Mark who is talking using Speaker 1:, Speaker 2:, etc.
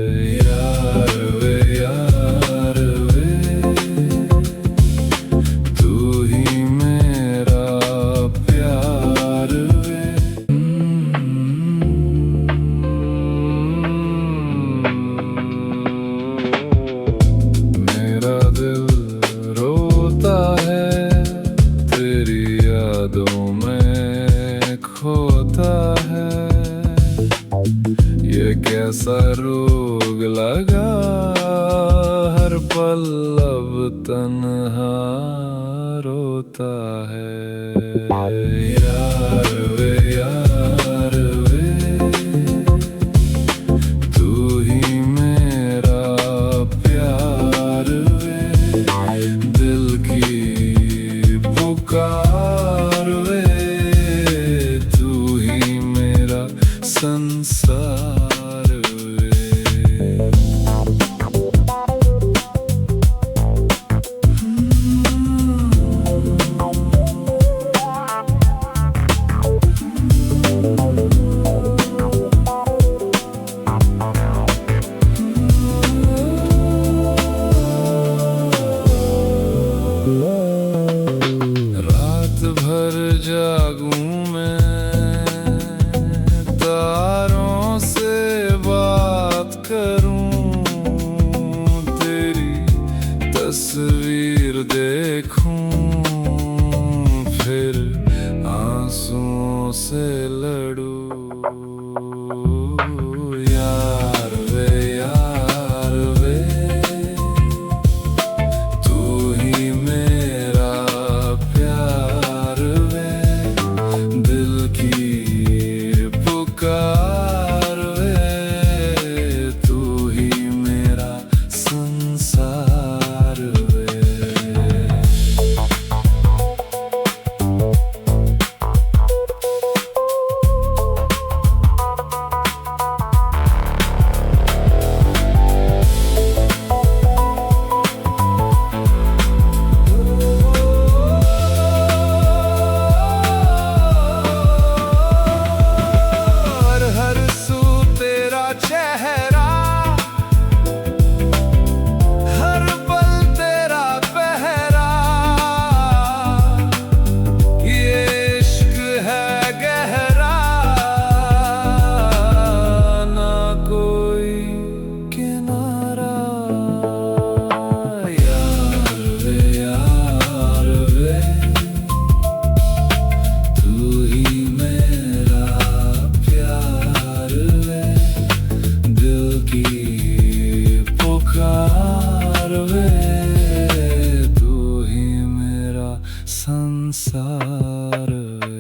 Speaker 1: यार वे यार वे, तू ही मेरा प्यार वे। मेरा दिल रोता है तेरी यादों में खोता है। ये कैसा रोग लगा हर पल अब तन्हा रोता है। यार वे यार वे, तू ही मेरा प्यार वे। दिल की पुकार वे, तू ही मेरा संसार वे। रात भर जागूं मैं, तारों से बात करूं, तेरी तस्वीर देखूं, फिर आंसुओं से लड़ूं। यार वे यार वे, तू ही मेरा प्यार वे। दिल की पुकार वे, तू ही मेरा संसार वे। हर सू तेरा चेहरा, हर पल तेरा पहरा। ये इश्क है गहरा, ना कोई किनारा। यार वे यार वे, तू ही मेरा प्यार वे। दिल की पुकार वे, तू ही मेरा संसार वे।